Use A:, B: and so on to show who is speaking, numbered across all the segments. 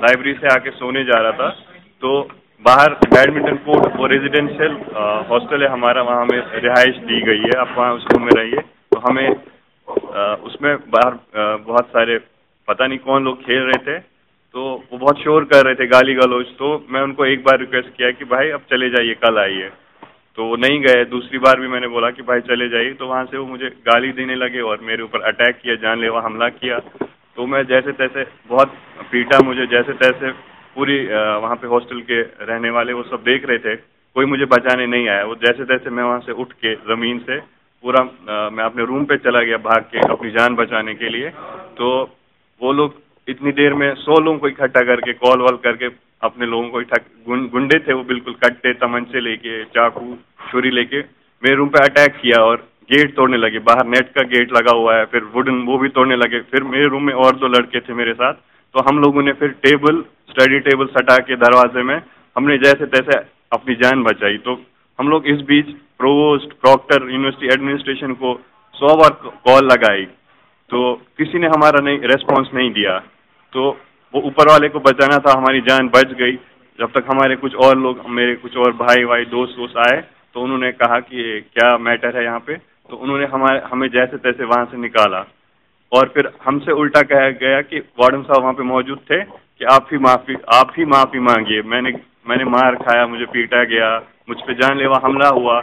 A: Library से आके सोने जा रहा था, तो बाहर बैडमिंटन कोर्ट वो रेजिडेंशियल हॉस्टल है हमारा, वहाँ हमें रिहाइश दी गई है, आप वहाँ उस रूम में रहिए। तो हमें उसमें बाहर बहुत सारे पता नहीं कौन लोग खेल रहे थे, तो वो बहुत शोर कर रहे थे, गाली गलौज। तो मैं उनको एक बार रिक्वेस्ट किया कि भाई अब चले जाइए, कल आइए, तो वो नहीं गए। दूसरी बार भी मैंने बोला कि भाई चले जाइए, तो वहाँ से वो मुझे गाली देने लगे और मेरे ऊपर अटैक किया, जानलेवा हमला किया। तो मैं जैसे तैसे बहुत पीटा, मुझे जैसे तैसे पूरी वहाँ पे हॉस्टल के रहने वाले वो सब देख रहे थे, कोई मुझे बचाने नहीं आया। वो जैसे तैसे मैं वहाँ से उठ के ज़मीन से पूरा मैं अपने रूम पे चला गया भाग के, अपनी जान बचाने के लिए। तो वो लोग इतनी देर में 100 लोगों को इकट्ठा करके कॉल वॉल करके अपने लोगों को गुंडे थे वो, बिल्कुल कट्टे तमंचे लेके, चाकू छुरी लेके मेरे रूम पे अटैक किया और गेट तोड़ने लगे। बाहर नेट का गेट लगा हुआ है, फिर वुडन वो भी तोड़ने लगे। फिर मेरे रूम में और 2 लड़के थे मेरे साथ, तो हम लोगों ने फिर स्टडी टेबल सटा के दरवाजे में हमने जैसे तैसे अपनी जान बचाई। तो हम लोग इस बीच प्रोवोस्ट, प्रॉक्टर, यूनिवर्सिटी एडमिनिस्ट्रेशन को 100 बार कॉल लगाई, तो किसी ने हमारा रेस्पॉन्स नहीं दिया। तो वो ऊपर वाले को बचाना था, हमारी जान बच गई। जब तक हमारे कुछ और लोग, मेरे कुछ और भाई दोस्त आए, तो उन्होंने कहा कि क्या मैटर है यहाँ पे, तो उन्होंने हमें जैसे तैसे वहाँ से निकाला। और फिर हमसे उल्टा कहा गया कि वार्डन साहब वहाँ पे मौजूद थे कि आप ही माफ़ी मांगिए। मैंने मार खाया, मुझे पीटा गया, मुझ पे जानलेवा हमला हुआ,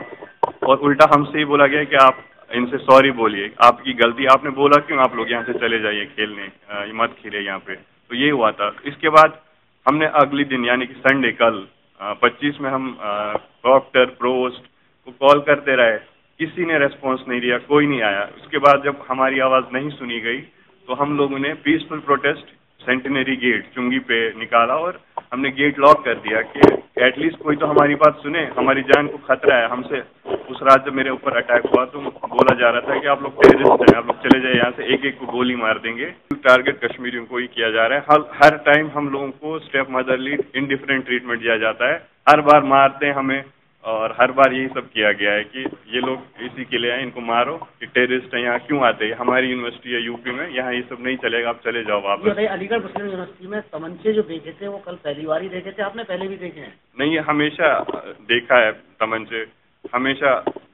A: और उल्टा हमसे ही बोला गया कि आप इनसे सॉरी बोलिए, आपकी गलती, आपने बोला क्यों आप लोग यहाँ से चले जाइए खेलने, मत खेले यहाँ पे। तो ये हुआ था। इसके बाद हमने अगले दिन यानी कि संडे कल 25 में हम प्रॉक्टर, प्रोवोस्ट को कॉल करते रहे, किसी ने रेस्पॉन्स नहीं दिया, कोई नहीं आया। उसके बाद जब हमारी आवाज़ नहीं सुनी गई, तो हम लोगों ने पीसफुल प्रोटेस्ट सेंटिनरी गेट चुंगी पे निकाला और हमने गेट लॉक कर दिया कि एटलीस्ट कोई तो हमारी बात सुने, हमारी जान को खतरा है। हमसे उस रात जब मेरे ऊपर अटैक हुआ तो बोला जा रहा था कि आप लोग टेररिस्ट हैं, आप लोग चले जाए यहाँ से, एक को गोली मार देंगे। टारगेट कश्मीरियों को ही किया जा रहा है। हर टाइम हम लोगों को स्टेप मदरली इंडिफरेंट ट्रीटमेंट दिया जाता है, हर बार मारते हैं हमें, और हर बार यही सब किया गया है कि ये लोग इसी के लिए हैं, इनको मारो, ये टेररिस्ट हैं, यहाँ क्यों आते हैं, हमारी यूनिवर्सिटी है यूपी में, यहाँ ये सब नहीं चलेगा, आप चले जाओ वापस।
B: अलीगढ़ मुस्लिम यूनिवर्सिटी में तमंचे जो देखे थे वो कल पहली बार ही देखे थे, आपने पहले भी देखे हैं?
A: नहीं, हमेशा देखा है तमंचे, हमेशा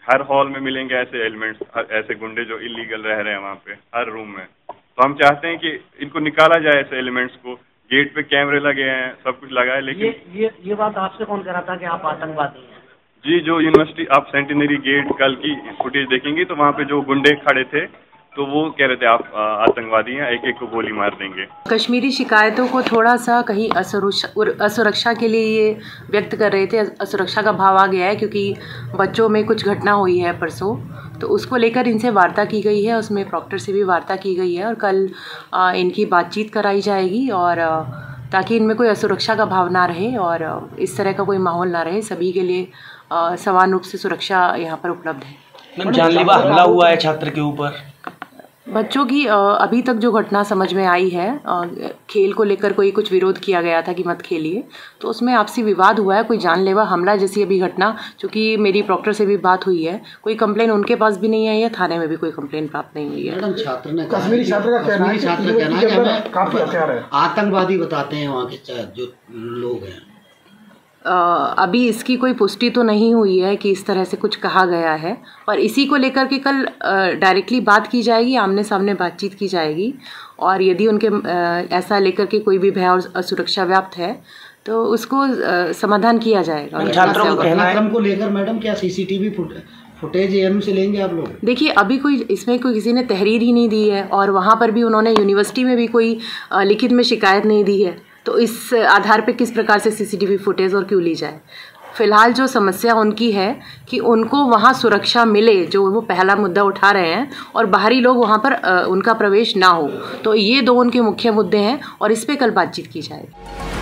A: हर हॉल में मिलेंगे ऐसे एलिमेंट्स, ऐसे गुंडे जो इलीगल रह रहे हैं वहाँ पे हर रूम में। तो हम चाहते हैं कि इनको निकाला जाए ऐसे एलिमेंट्स को। गेट पे कैमरे लगे हैं, सब कुछ लगा है, लेकिन
B: ये बात आपसे कौन कह रहा था कि आप आतंकवादी हैं?
A: जी, जो यूनिवर्सिटी आप सेंटिनरी गेट कल की फुटेज देखेंगे तो वहाँ पे जो गुंडे खड़े थे तो वो कह रहे थे आप आतंकवादी हैं, एक को गोली मार देंगे।
C: कश्मीरी शिकायतों को थोड़ा सा कहीं असुरक्षा के लिए ये व्यक्त कर रहे थे, असुरक्षा का भाव आ गया है क्योंकि बच्चों में कुछ घटना हुई है परसों, तो उसको लेकर इनसे वार्ता की गई है, उसमें प्रॉक्टर से भी वार्ता की गई है और कल इनकी बातचीत कराई जाएगी, और ताकि इनमें कोई असुरक्षा का भाव ना रहे और इस तरह का कोई माहौल ना रहे, सभी के लिए समान रूप से सुरक्षा यहाँ पर उपलब्ध है।
D: जानलेवा हमला हुआ है छात्र के ऊपर,
C: बच्चों की अभी तक जो घटना समझ में आई है, खेल को लेकर कोई कुछ विरोध किया गया था कि मत खेलिए, तो उसमें आपसी विवाद हुआ है। कोई जानलेवा हमला जैसी अभी घटना, चूँकि मेरी प्रॉक्टर से भी बात हुई है, कोई कंप्लेन उनके पास भी नहीं आई है, थाने में भी कोई कंप्लेन प्राप्त नहीं हुई है।
B: कश्मीरी छात्र का कहना है आतंकवादी बताते हैं वहाँ के जो लोग हैं।
C: अभी इसकी कोई पुष्टि तो नहीं हुई है कि इस तरह से कुछ कहा गया है, और इसी को लेकर के कल डायरेक्टली बात की जाएगी, आमने सामने बातचीत की जाएगी, और यदि उनके ऐसा लेकर के कोई भी भय और असुरक्षा व्याप्त है तो उसको समाधान किया जाएगा।
D: छात्रों को कहना है
B: को लेकर मैडम क्या सीसीटीवी फुटेज एएनयू से लेंगे आप लोग?
C: देखिए, अभी कोई इसमें कोई किसी ने तहरीर ही नहीं दी है, और वहाँ पर भी उन्होंने यूनिवर्सिटी में भी कोई लिखित में शिकायत नहीं दी है, तो इस आधार पे किस प्रकार से सीसीटीवी फुटेज और क्यों ली जाए। फिलहाल जो समस्या उनकी है कि उनको वहाँ सुरक्षा मिले, जो वो पहला मुद्दा उठा रहे हैं, और बाहरी लोग वहाँ पर उनका प्रवेश ना हो, तो ये 2 उनके मुख्य मुद्दे हैं और इस पे कल बातचीत की जाएगी।